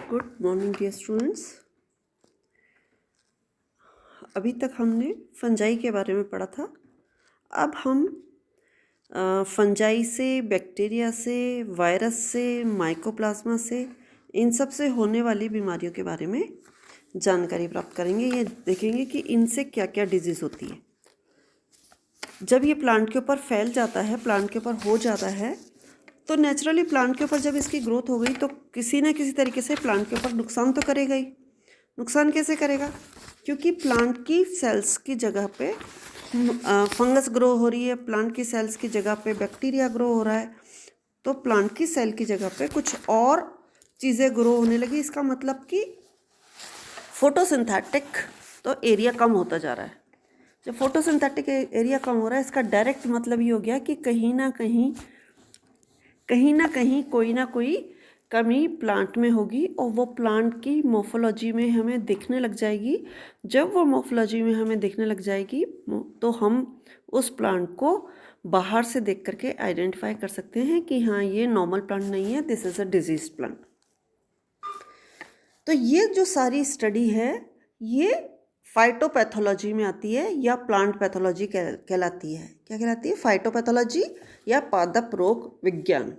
Good morning dear students. अभी तक हमने फंजाई के बारे में पढ़ा था। अब हम फंजाई से, बैक्टीरिया से, वायरस से, माइकोप्लाज्मा से, इन सब से होने वाली बीमारियों के बारे में जानकारी प्राप्त करेंगे। ये देखेंगे कि इनसे क्या क्या डिजीज़ होती है। जब ये प्लांट के ऊपर फैल जाता है, प्लांट के ऊपर हो जाता है, तो नेचुरली प्लांट के ऊपर जब इसकी ग्रोथ हो गई तो किसी ना किसी तरीके से प्लांट के ऊपर नुकसान तो करेगा ही। नुकसान कैसे करेगा? क्योंकि प्लांट की सेल्स की जगह पे फंगस ग्रो हो रही है, प्लांट की सेल्स की जगह पे बैक्टीरिया ग्रो हो रहा है, तो प्लांट की सेल की जगह पे कुछ और चीज़ें ग्रो होने लगी। इसका मतलब कि फोटोसिंथेटिक तो एरिया कम होता जा रहा है। जब फोटोसिंथेटिक एरिया कम हो रहा है, इसका डायरेक्ट मतलब ये हो गया कि कहीं ना कहीं कोई ना कोई कमी प्लांट में होगी और वो प्लांट की मोर्फोलॉजी में हमें दिखने लग जाएगी। जब वो मोर्फोलॉजी में हमें दिखने लग जाएगी तो हम उस प्लांट को बाहर से देख करके आइडेंटिफाई कर सकते हैं कि हाँ, ये नॉर्मल प्लांट नहीं है, this is a disease plant. तो ये जो सारी स्टडी है ये फाइटोपैथोलॉजी में आती है या प्लांट पैथोलॉजी कहलाती है। क्या कहलाती है? फाइटोपैथोलॉजी या पादप रोग विज्ञान।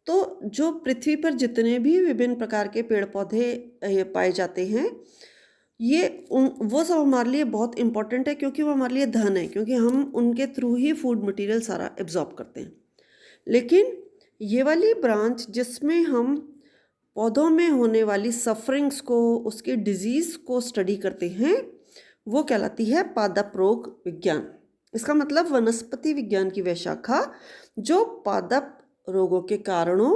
तो जो पृथ्वी पर जितने भी विभिन्न प्रकार के पेड़ पौधे पाए जाते हैं, ये वो सब हमारे लिए बहुत इम्पोर्टेंट है, क्योंकि वो हमारे लिए धन है, क्योंकि हम उनके थ्रू ही फूड मटेरियल सारा एब्जॉर्ब करते हैं। लेकिन ये वाली ब्रांच जिसमें हम पौधों में होने वाली सफरिंग्स को, उसकी डिजीज़ को स्टडी करते हैं, वो कहलाती है पादप रोग विज्ञान। इसका मतलब वनस्पति विज्ञान की वह शाखा जो पादप रोगों के कारणों,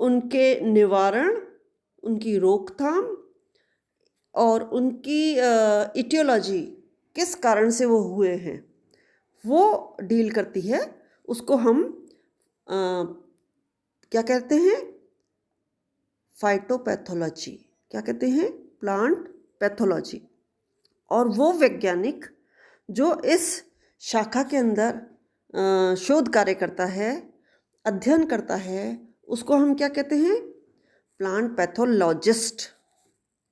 उनके निवारण, उनकी रोकथाम और उनकी इटियोलॉजी, किस कारण से वो हुए हैं, वो डील करती है। उसको हम क्या कहते हैं? फाइटोपैथोलॉजी। क्या कहते हैं? Plant pathology. और वो वैज्ञानिक जो इस शाखा के अंदर शोध कार्य करता है, अध्ययन करता है, उसको हम क्या कहते हैं? Plant pathologist.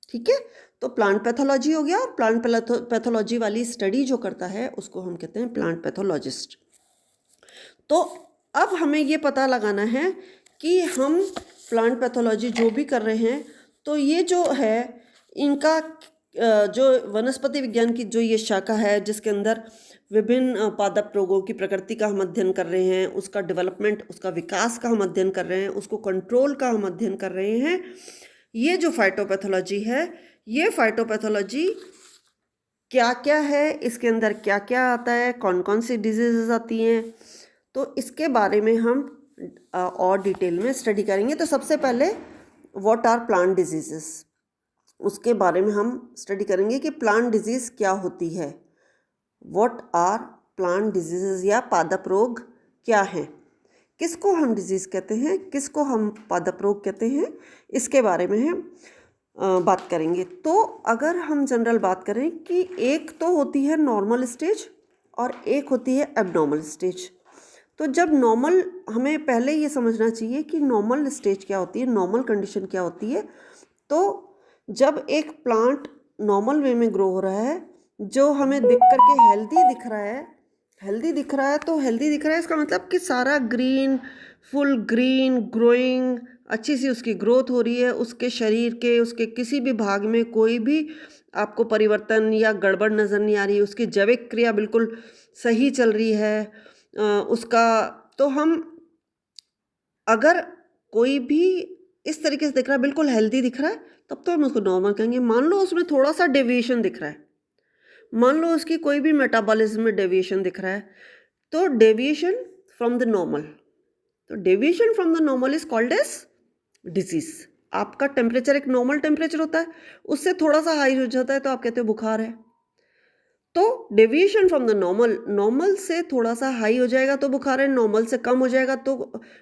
ठीक है, तो प्लांट पैथोलॉजी हो गया, और प्लांट पैथोलॉजी वाली स्टडी जो करता है उसको हम कहते हैं प्लांट पैथोलॉजिस्ट। तो अब हमें ये पता लगाना है कि हम प्लांट पैथोलॉजी जो भी कर रहे हैं, तो ये जो है इनका जो वनस्पति विज्ञान की जो ये शाखा है जिसके अंदर विभिन्न पादप रोगों की प्रकृति का हम अध्ययन कर रहे हैं, उसका डेवलपमेंट, उसका विकास का हम अध्ययन कर रहे हैं, उसको कंट्रोल का हम अध्ययन कर रहे हैं, ये जो फाइटोपैथोलॉजी है, ये फाइटोपैथोलॉजी क्या क्या है, इसके अंदर क्या क्या आता है, कौन कौन सी डिजीज़ आती हैं, तो इसके बारे में हम और डिटेल में स्टडी करेंगे। तो सबसे पहले व्हाट आर प्लांट डिजीजेस, उसके बारे में हम स्टडी करेंगे कि प्लांट डिजीज़ क्या होती है। व्हाट आर प्लांट डिजीजेस या पादप रोग क्या हैं, किसको हम डिजीज़ कहते हैं, किसको हम पादप रोग कहते हैं, इसके बारे में हम बात करेंगे। तो अगर हम जनरल बात करें कि एक तो होती है नॉर्मल स्टेज और एक होती है एबनॉर्मल स्टेज। तो जब नॉर्मल, हमें पहले ये समझना चाहिए कि नॉर्मल स्टेज क्या होती है, नॉर्मल कंडीशन क्या होती है। तो जब एक प्लांट नॉर्मल वे में ग्रो हो रहा है, जो हमें दिख करके हेल्दी दिख रहा है, तो हेल्दी दिख रहा है इसका मतलब कि सारा ग्रीन, फुल ग्रीन, ग्रोइंग, अच्छी सी उसकी ग्रोथ हो रही है, उसके शरीर के, उसके किसी भी भाग में कोई भी आपको परिवर्तन या गड़बड़ नज़र नहीं आ रही, उसकी जैविक क्रिया बिल्कुल सही चल रही है उसका। तो हम, अगर कोई भी इस तरीके से दिख रहा है, बिल्कुल हेल्दी दिख रहा है, तब तो हम उसको नॉर्मल कहेंगे। मान लो उसमें थोड़ा सा डेविएशन दिख रहा है, मान लो उसकी कोई भी मेटाबॉलिज्म में डेविएशन दिख रहा है, तो डेविएशन फ्रॉम द नॉर्मल, तो deviation from the normal is called as disease. आपका टेम्परेचर एक नॉर्मल टेम्परेचर होता है, उससे थोड़ा सा हाई हो जाता है तो आप कहते हो बुखार है। तो deviation from the normal, normal से थोड़ा सा हाई हो जाएगा तो बुखार है, नॉर्मल से कम हो जाएगा तो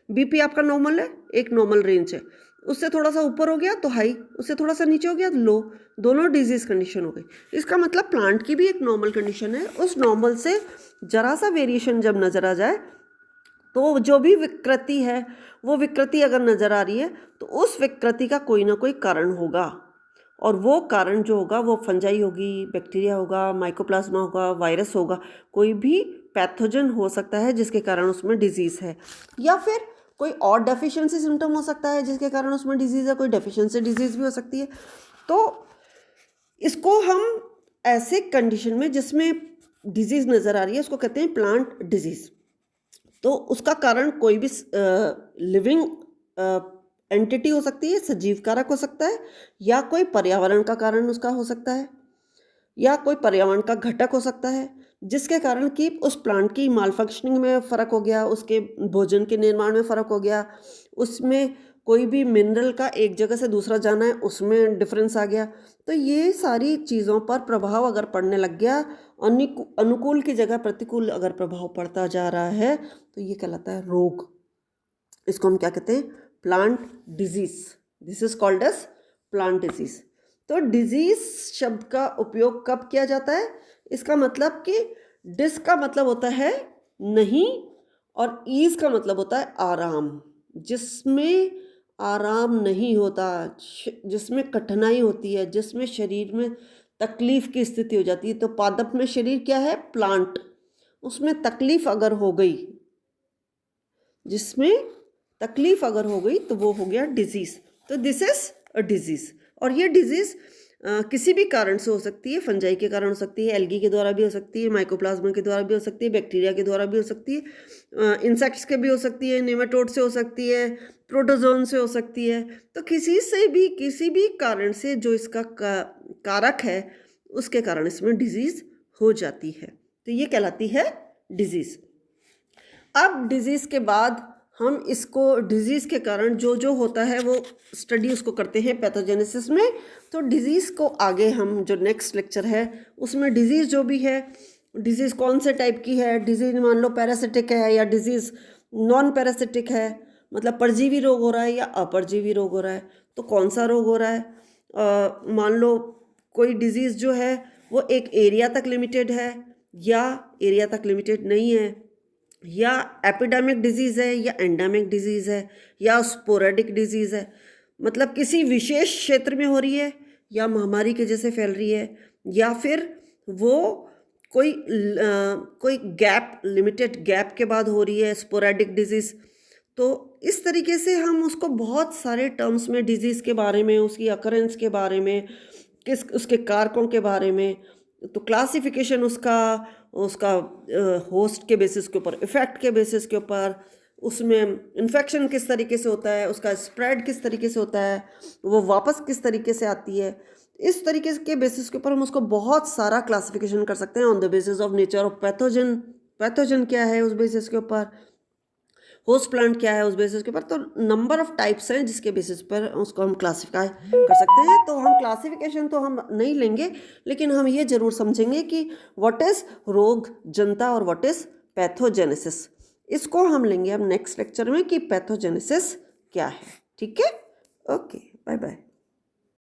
बीपी आपका नॉर्मल है, एक नॉर्मल रेंज है, उससे थोड़ा सा ऊपर हो गया तो हाई, उससे थोड़ा सा नीचे हो गया लो, दोनों डिजीज कंडीशन हो गई। इसका मतलब प्लांट की भी एक नॉर्मल कंडीशन है, उस नॉर्मल से जरा सा वेरिएशन जब नज़र आ जाए तो जो भी विकृति है वो विकृति अगर नज़र आ रही है तो उस विकृति का कोई ना कोई कारण होगा, और वो कारण जो होगा वो फंजाई होगी, बैक्टीरिया होगा, माइकोप्लाज्मा होगा, वायरस होगा, कोई भी पैथोजन हो सकता है जिसके कारण उसमें डिजीज़ है, या फिर कोई और डेफिशिएंसी सिम्टम हो सकता है जिसके कारण उसमें डिजीज़ है, कोई डेफिशिएंसी डिजीज़ भी हो सकती है। तो इसको हम ऐसे कंडीशन में जिसमें डिजीज़ नज़र आ रही है उसको कहते हैं प्लांट डिजीज़। तो उसका कारण कोई भी लिविंग एंटिटी हो सकती है, सजीव कारक हो सकता है, या कोई पर्यावरण का कारण उसका हो सकता है, या कोई पर्यावरण का घटक हो सकता है जिसके कारण कि उस प्लांट की माल फंक्शनिंग में फ़र्क हो गया, उसके भोजन के निर्माण में फ़र्क हो गया, उसमें कोई भी मिनरल का एक जगह से दूसरा जाना है उसमें डिफरेंस आ गया। तो ये सारी चीज़ों पर प्रभाव अगर पड़ने लग गया, अनुकूल की जगह प्रतिकूल अगर प्रभाव पड़ता जा रहा है तो ये कहलाता है रोग। इसको हम क्या कहते हैं? Plant disease. This is called as plant disease. तो डिजीज़ शब्द का उपयोग कब किया जाता है? इसका मतलब कि डिस का मतलब होता है नहीं, और ईज का मतलब होता है आराम। जिसमें आराम नहीं होता, जिसमें कठिनाई होती है, जिसमें शरीर में तकलीफ़ की स्थिति हो जाती है। तो पादप में शरीर क्या है? प्लांट। उसमें तकलीफ़ अगर हो गई, जिसमें तकलीफ़ अगर हो गई तो वो हो गया डिजीज़। तो दिस इज़ अ डिजीज़। और ये डिजीज़ किसी भी कारण से हो सकती है, फंजाई के कारण हो सकती है, एल्गी के द्वारा भी हो सकती है, माइकोप्लाज्मा के द्वारा भी हो सकती है, बैक्टीरिया के द्वारा भी हो सकती है, इंसेक्ट्स के भी हो सकती है, नेमाटोड से हो सकती है, प्रोटोजोन से हो सकती है। तो किसी भी कारण से जो इसका कारक है उसके कारण इसमें डिजीज़ हो जाती है। तो ये कहलाती है डिजीज़। अब डिजीज़ के बाद हम इसको डिजीज़ के कारण जो होता है वो स्टडी उसको करते हैं पैथोजेनेसिस में। तो डिजीज़ को आगे हम जो नेक्स्ट लेक्चर है उसमें डिजीज़ जो भी है, डिजीज़ कौन से टाइप की है, डिजीज़ मान लो पैरासिटिक है या डिजीज़ नॉन पैरासिटिक है, मतलब परजीवी रोग हो रहा है या अपरजीवी रोग हो रहा है, तो कौन सा रोग हो रहा है। मान लो कोई डिजीज़ जो है वो एक एरिया तक लिमिटेड है या एरिया तक लिमिटेड नहीं है, या एपिडेमिक डिजीज़ है या एंडेमिक डिजीज़ है या स्पोरेडिक डिजीज़ है, मतलब किसी विशेष क्षेत्र में हो रही है या महामारी के जैसे फैल रही है, या फिर वो कोई गैप, लिमिटेड गैप के बाद हो रही है, स्पोरेडिक डिजीज़। तो इस तरीके से हम उसको बहुत सारे टर्म्स में डिजीज़ के बारे में, उसकी अकरेंस के बारे में, उसके कारकों के बारे में, तो क्लासिफिकेशन उसका होस्ट के बेसिस के ऊपर, इफ़ेक्ट के बेसिस के ऊपर, उसमें इन्फेक्शन किस तरीके से होता है, उसका स्प्रेड किस तरीके से होता है, वो वापस किस तरीके से आती है, इस तरीके के बेसिस के ऊपर हम उसको बहुत सारा क्लासिफिकेशन कर सकते हैं on the basis of nature of pathogen. Pathogen क्या है उस बेसिस के ऊपर, होस्ट प्लांट क्या है उस बेसिस के ऊपर। तो नंबर ऑफ टाइप्स हैं जिसके बेसिस पर उसको हम क्लासिफाई कर सकते हैं। तो हम क्लासिफिकेशन तो हम नहीं लेंगे, लेकिन हम ये जरूर समझेंगे कि व्हाट इज़ रोग जनता और व्हाट इज़ पैथोजेनेसिस। इसको हम लेंगे अब नेक्स्ट लेक्चर में कि पैथोजेनेसिस क्या है। ठीक है, ओके, बाय बाय।